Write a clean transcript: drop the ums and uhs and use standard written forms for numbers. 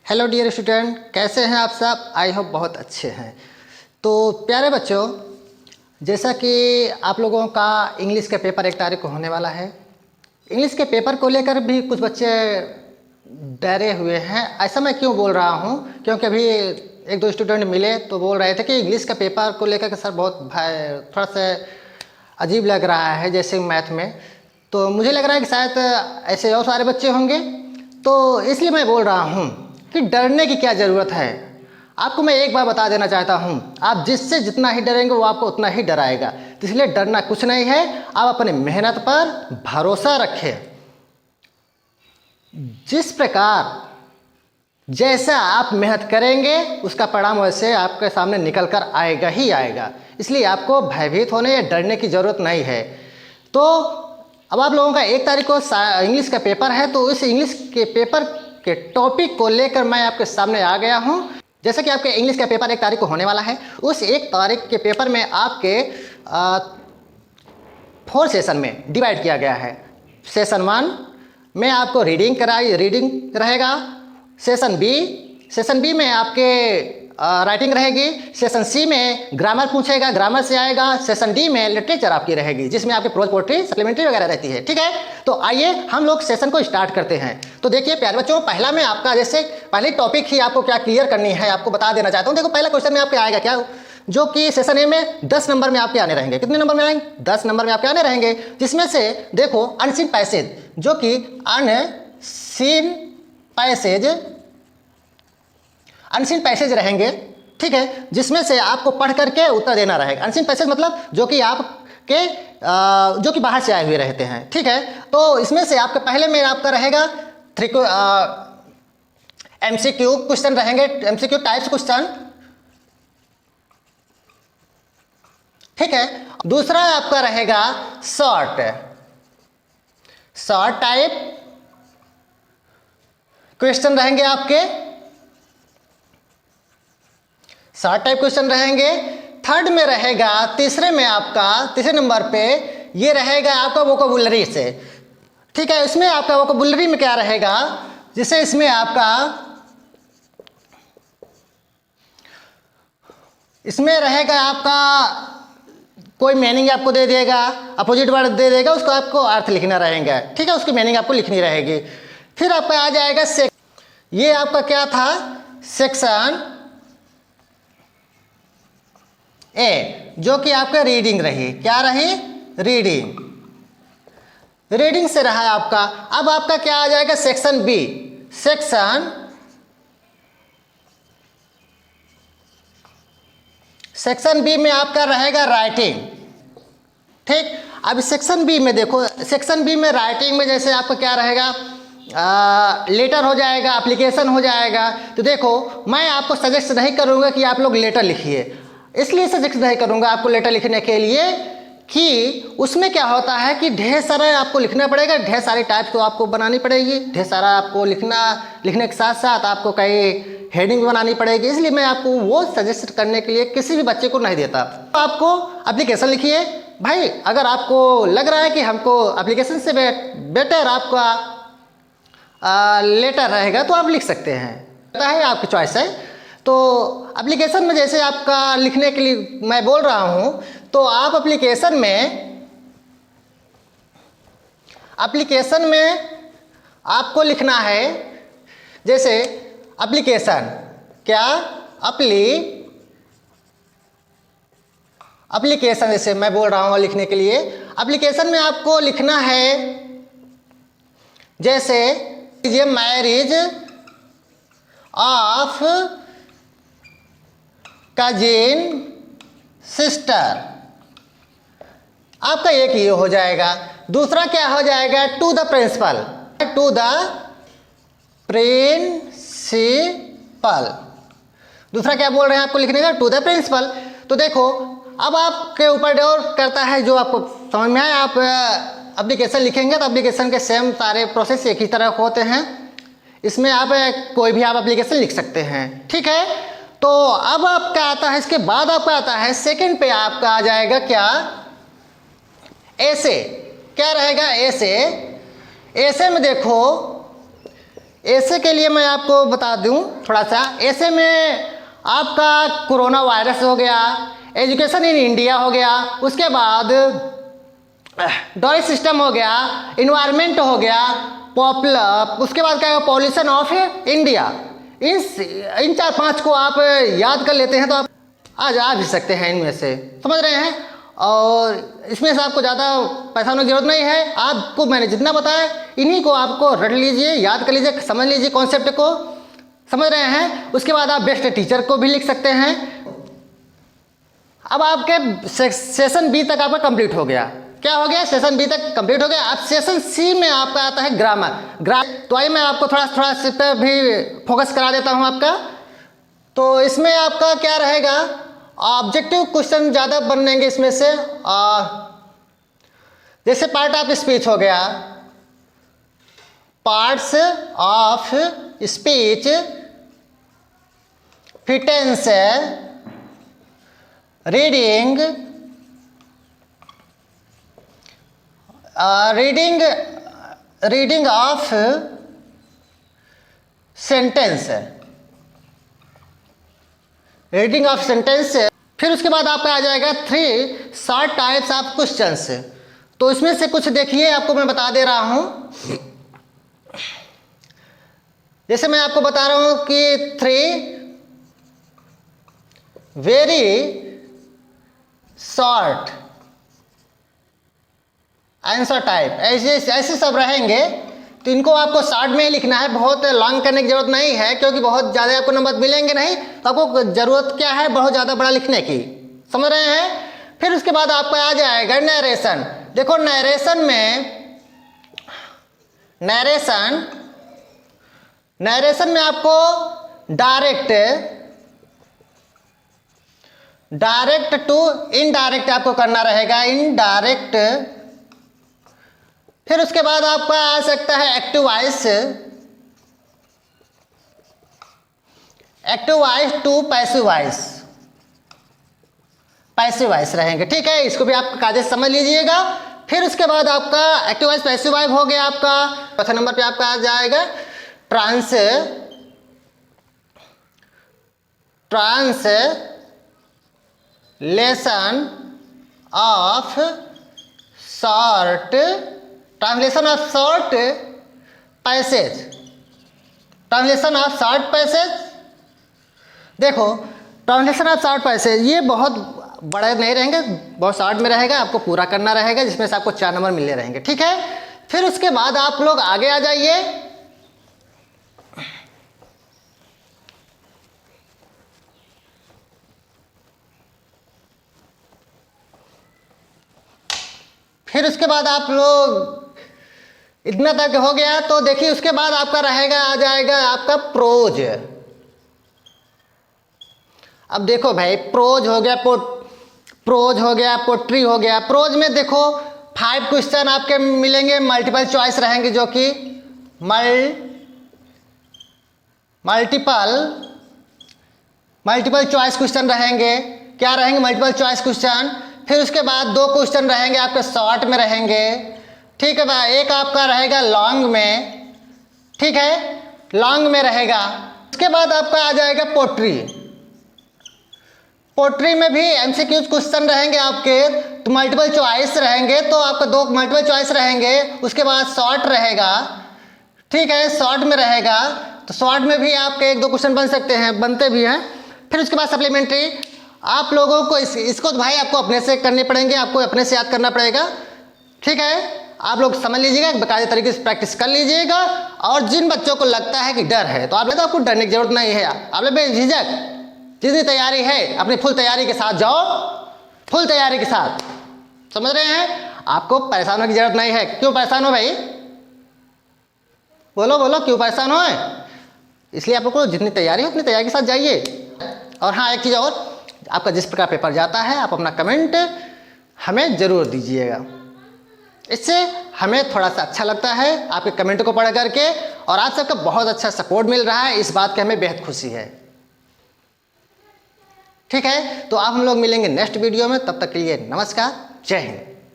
Hello dear student, कैसे हैं आप सब? आई होप बहुत अच्छे हैं। तो प्यारे बच्चों, जैसा कि आप लोगों का इंग्लिश का पेपर 1 तारीख को होने वाला है। इंग्लिश के पेपर को लेकर भी कुछ बच्चे डरे हुए हैं। ऐसा मैं क्यों बोल रहा हूं? क्योंकि अभी 1-2 स्टूडेंट मिले तो बोल रहे थे कि इंग्लिश का पेपर को लेकर के सर बहुत थोड़ा सा अजीब लग रहा है, जैसे मैथ में। तो मुझे लग रहा है कि शायद ऐसे और सारे बच्चे होंगे, तो इसलिए मैं बोल रहा हूँ कि डरने की क्या ज़रूरत है। आपको मैं एक बार बता देना चाहता हूँ, आप जिससे जितना ही डरेंगे वो आपको उतना ही डराएगा। तो इसलिए डरना कुछ नहीं है, आप अपनी मेहनत पर भरोसा रखें। जिस प्रकार जैसा आप मेहनत करेंगे उसका परिणाम वैसे आपके सामने निकल कर आएगा ही आएगा। इसलिए आपको भयभीत होने या डरने की ज़रूरत नहीं है। तो अब आप लोगों का 1 तारीख को इंग्लिश का पेपर है, तो इस इंग्लिश के पेपर के टॉपिक को लेकर मैं आपके सामने आ गया हूं। जैसे कि आपके इंग्लिश का पेपर 1 तारीख को होने वाला है, उस 1 तारीख के पेपर में आपके 4 सेशन में डिवाइड किया गया है। सेशन 1 में आपको रीडिंग रहेगा। सेशन बी में आपके राइटिंग रहेगी। सेशन सी में ग्रामर पूछेगा, ग्रामर से आएगा। सेशन डी में लिटरेचर आपकी रहेगी, जिसमें आपकी प्रोज, पोएट्री, सप्लीमेंट्री वगैरह रहती है। ठीक है, तो आइए हम लोग सेशन को स्टार्ट करते हैं। तो देखिए प्यारे बच्चों, पहला में आपका जैसे पहले टॉपिक ही आपको क्या क्लियर करनी है आपको बता देना चाहता हूँ। देखो पहला क्वेश्चन में आपके आएगा क्या, जो कि सेशन ए में 10 नंबर में आपके आने रहेंगे। कितने नंबर में आएंगे? 10 नंबर में आपके आने रहेंगे, जिसमें से देखो अनसीन पैसेज, जो कि अनसीन पैसेज रहेंगे। ठीक है, जिसमें से आपको पढ़ करके उत्तर देना रहेगा। अनसीन पैसेज मतलब जो कि आपके जो कि बाहर से आए हुए रहते हैं। ठीक है, तो इसमें से आपके पहले में आपका रहेगा एमसीक्यू क्वेश्चन रहेंगे, एमसीक्यू टाइप्स क्वेश्चन। ठीक है, दूसरा आपका रहेगा शॉर्ट टाइप क्वेश्चन रहेंगे आपके, शॉर्ट टाइप क्वेश्चन रहेंगे। थर्ड में रहेगा, तीसरे नंबर पे ये रहेगा आपका वोकैबुलरी से। ठीक है, इसमें आपका वोकैबुलरी में क्या रहेगा, जिसे इसमें रहेगा आपका कोई मीनिंग आपको दे देगा, अपोजिट वर्ड दे देगा, उसको आपको अर्थ लिखना रहेगा। ठीक है, उसकी मीनिंग आपको लिखनी रहेगी। फिर आपका आ जाएगा ये आपका क्या था, सेक्शन ए, जो कि आपका रीडिंग रही। क्या रही? रीडिंग से रहा आपका। अब आपका क्या आ जाएगा, सेक्शन बी। सेक्शन बी में आपका रहेगा राइटिंग। ठीक, अब सेक्शन बी में देखो, सेक्शन बी में राइटिंग में जैसे आपका क्या रहेगा, लेटर हो जाएगा, एप्लीकेशन हो जाएगा। तो देखो मैं आपको सजेस्ट नहीं करूंगा कि आप लोग लेटर लिखिए, इसलिए सजेस्ट नहीं करूंगा आपको लेटर लिखने के लिए कि उसमें क्या होता है कि ढेर सारा आपको लिखना पड़ेगा, ढेर सारी टाइप तो आपको बनानी पड़ेगी, ढेर सारा आपको लिखने के साथ साथ आपको कई हेडिंग बनानी पड़ेगी। इसलिए मैं आपको वो सजेस्ट करने के लिए किसी भी बच्चे को नहीं देता। तो आपको एप्लीकेशन लिखिए भाई। अगर आपको लग रहा है कि हमको एप्लीकेशन से बेटर आपका लेटर रहेगा तो आप लिख सकते हैं, पता है, आपकी चॉइस है। तो एप्लीकेशन में जैसे आपका लिखने के लिए मैं बोल रहा हूं, तो आप एप्लीकेशन में आपको लिखना है, जैसे एप्लीकेशन क्या, एप्लीकेशन जैसे मैं बोल रहा हूं लिखने के लिए, एप्लीकेशन में आपको लिखना है जैसे ये मैरिज ऑफ कजिन सिस्टर, आपका एक ये हो जाएगा। दूसरा क्या हो जाएगा, टू द प्रिंसिपल। दूसरा क्या बोल रहे हैं आपको लिखने का, टू द प्रिंसिपल। तो देखो अब आपके ऊपर और करता है, जो आपको समझ में आए। आप एप्लीकेशन लिखेंगे तो एप्लीकेशन के सेम सारे प्रोसेस एक ही तरह होते हैं। इसमें आप कोई भी आप एप्लीकेशन लिख सकते हैं। ठीक है, तो अब आपका आता है, इसके बाद आपका आता है सेकंड पे आपका आ जाएगा क्या, ऐसे। क्या रहेगा, ऐसे। ऐसे में देखो ऐसे के लिए मैं आपको बता दूं थोड़ा सा। ऐसे में आपका कोरोना वायरस हो गया, एजुकेशन इन इंडिया हो गया, उसके बाद डॉलर सिस्टम हो गया, इन्वायरमेंट हो गया, पॉपुलर, उसके बाद क्या है पॉल्यूशन ऑफ इंडिया। इन 4-5 को आप याद कर लेते हैं तो आप आज आ भी सकते हैं इनमें से, समझ रहे हैं। और इसमें से आपको ज़्यादा परेशान होने की जरूरत नहीं है। आपको मैंने जितना बताया इन्हीं को आपको रट लीजिए, याद कर लीजिए, समझ लीजिए कॉन्सेप्ट को, समझ रहे हैं। उसके बाद आप बेस्ट टीचर को भी लिख सकते हैं। अब आपके सेशन बी तक आपका कंप्लीट हो गया। क्या हो गया? सेशन बी तक कंप्लीट हो गया। अब सेशन सी में आपका आता है ग्रामर। तो आइए मैं आपको थोड़ा इस पर भी फोकस करा देता हूँ आपका। तो इसमें आपका क्या रहेगा, ऑब्जेक्टिव क्वेश्चन ज़्यादा बनेंगे इसमें से। जैसे पार्ट ऑफ स्पीच हो गया, पार्ट्स ऑफ स्पीच, फिटेंस, reading, reading of sentence, reading of sentence. फिर उसके बाद आपका आ जाएगा 3 शॉर्ट टाइप्स ऑफ क्वेश्चंस। तो इसमें से कुछ देखिए, आपको मैं बता दे रहा हूं। जैसे मैं आपको बता रहा हूं कि 3 वेरी शॉर्ट आंसर टाइप, ऐसे सब रहेंगे। तो इनको आपको शॉर्ट में ही लिखना है, बहुत लॉन्ग करने की जरूरत नहीं है, क्योंकि बहुत ज़्यादा आपको नंबर मिलेंगे नहीं। तो आपको ज़रूरत क्या है, बहुत ज़्यादा बड़ा लिखने की, समझ रहे हैं। फिर उसके बाद आपका आ जाएगा नरेशन। देखो नरेशन में आपको डायरेक्ट टू इनडायरेक्ट आपको करना रहेगा, इनडायरेक्ट। फिर उसके बाद आपका आ सकता है active voice to passive voice रहेंगे, ठीक है। इसको भी आप कायदे से समझ लीजिएगा। फिर उसके बाद आपका एक्टिव वॉइस पैसिव वॉइस हो गया। आपका चौथे नंबर पे आपका आ जाएगा ट्रांसलेशन ऑफ शॉर्ट पैसेज। देखो ट्रांसलेशन ऑफ शॉर्ट पैसेज ये बहुत बड़े नहीं रहेंगे, बहुत शॉर्ट में रहेगा, आपको पूरा करना रहेगा, जिसमें से आपको 4 नंबर मिलने रहेंगे, ठीक है। फिर उसके बाद आप लोग आगे आ जाइए। फिर उसके बाद आप लोग इतना तक हो गया। तो देखिए उसके बाद आपका रहेगा, आ जाएगा आपका प्रोज। अब देखो भाई, प्रोज हो गया, पोट्री हो गया। प्रोज में देखो 5 क्वेश्चन आपके मिलेंगे, मल्टीपल चॉइस रहेंगे, जो कि मल्टीपल चॉइस क्वेश्चन रहेंगे। क्या रहेंगे? Multiple choice question. फिर उसके बाद 2 क्वेश्चन रहेंगे आपके शॉर्ट में रहेंगे, ठीक है भाई। एक आपका रहेगा लॉन्ग में, ठीक है, लॉन्ग में रहेगा। उसके बाद आपका आ जाएगा पोट्री में भी एमसीक्यू क्वेश्चन रहेंगे आपके, तो मल्टीपल चॉइस रहेंगे। तो आपका 2 मल्टीपल चॉइस रहेंगे। उसके बाद शॉर्ट रहेगा, ठीक है, शॉर्ट में रहेगा। तो शॉर्ट में भी आपके 1-2 क्वेश्चन बन सकते हैं, बनते भी हैं। फिर उसके बाद सप्लीमेंट्री आप लोगों को इसको तो भाई आपको अपने से करने पड़ेंगे, आपको अपने से याद करना पड़ेगा, ठीक है। आप लोग समझ लीजिएगा, बाकायदे तरीके से प्रैक्टिस कर लीजिएगा। और जिन बच्चों को लगता है कि डर है, तो आपको डरने की जरूरत नहीं है। आप लोग बेझिझक जितनी तैयारी है अपनी फुल तैयारी के साथ जाओ, फुल तैयारी के साथ, समझ रहे हैं। आपको परेशान होने की जरूरत नहीं है। क्यों परेशान हो भाई? बोलो क्यों परेशान हो? इसलिए आप लोग को जितनी तैयारी है उतनी तैयारी के साथ जाइए। और हाँ, एक चीज़ और, आपका जिस प्रकार पेपर जाता है आप अपना कमेंट हमें ज़रूर दीजिएगा। इससे हमें थोड़ा सा अच्छा लगता है आपके कमेंट को पढ़ करके, और आप सबका बहुत अच्छा सपोर्ट मिल रहा है, इस बात की हमें बेहद खुशी है, ठीक है। तो आप हम लोग मिलेंगे नेक्स्ट वीडियो में, तब तक के लिए नमस्कार, जय हिंद।